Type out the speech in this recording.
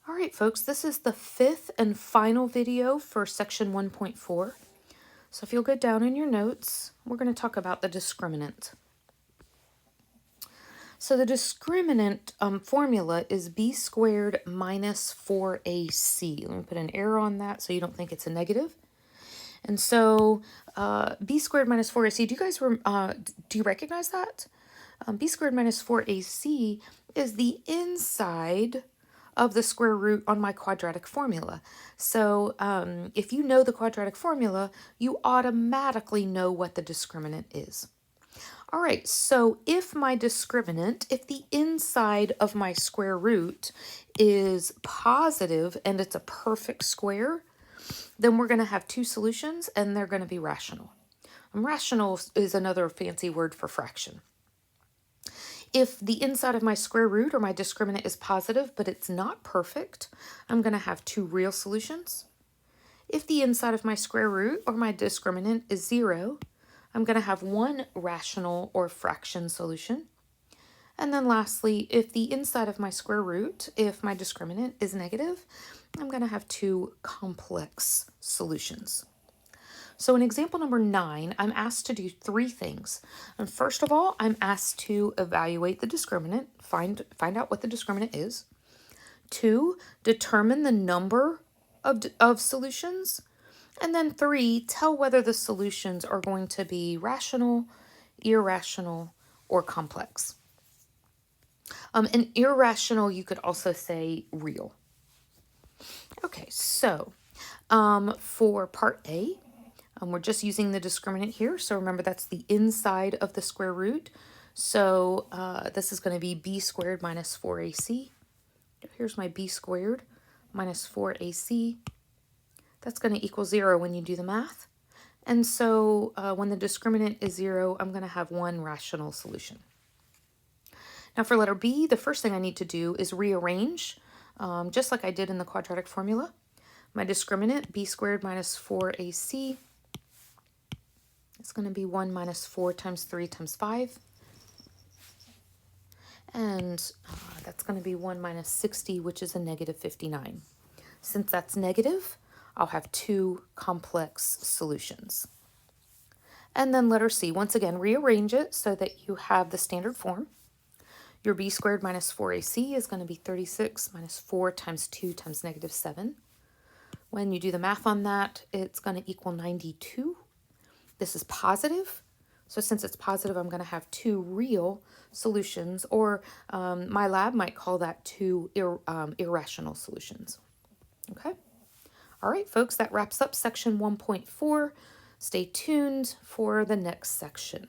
All right, folks, this is the fifth and final video for section 1.4. So if you'll go down in your notes, we're going to talk about the discriminant. So the discriminant formula is b squared minus 4ac. Let me put an arrow on that so you don't think it's a negative. And so b squared minus 4ac, do you recognize that? B squared minus 4ac is the inside of the square root on my quadratic formula. So if you know the quadratic formula, you automatically know what the discriminant is. All right, so if the inside of my square root is positive and it's a perfect square, then we're going to have two solutions and they're going to be rational. And rational is another fancy word for fraction. If the inside of my square root or my discriminant is positive, but it's not perfect, I'm going to have two real solutions. If the inside of my square root or my discriminant is 0, I'm going to have one rational or fraction solution. And then lastly, if the inside of my square root, if my discriminant is negative, I'm going to have two complex solutions. So in example number 9, I'm asked to do three things. And first of all, I'm asked to evaluate the discriminant, find out what the discriminant is. 2, determine the number of solutions. And then 3, tell whether the solutions are going to be rational, irrational, or complex. And irrational, you could also say real. Okay, so for part A, we're just using the discriminant here. So remember, that's the inside of the square root. So this is going to be b squared minus 4ac. Here's my b squared minus 4ac. That's going to equal 0 when you do the math. And so when the discriminant is 0, I'm going to have one rational solution. Now for letter B, the first thing I need to do is rearrange, just like I did in the quadratic formula. My discriminant, b squared minus 4ac, it's going to be 1 minus 4 times 3 times 5. And that's going to be 1 minus 60, which is a negative 59. Since that's negative, I'll have two complex solutions. And then letter C, once again, rearrange it so that you have the standard form. Your b squared minus 4ac is going to be 36 minus 4 times 2 times negative 7. When you do the math on that, it's going to equal 92. This is positive. So since it's positive, I'm going to have two real solutions, or my lab might call that two irrational solutions. Okay? All right, folks, that wraps up section 1.4. Stay tuned for the next section.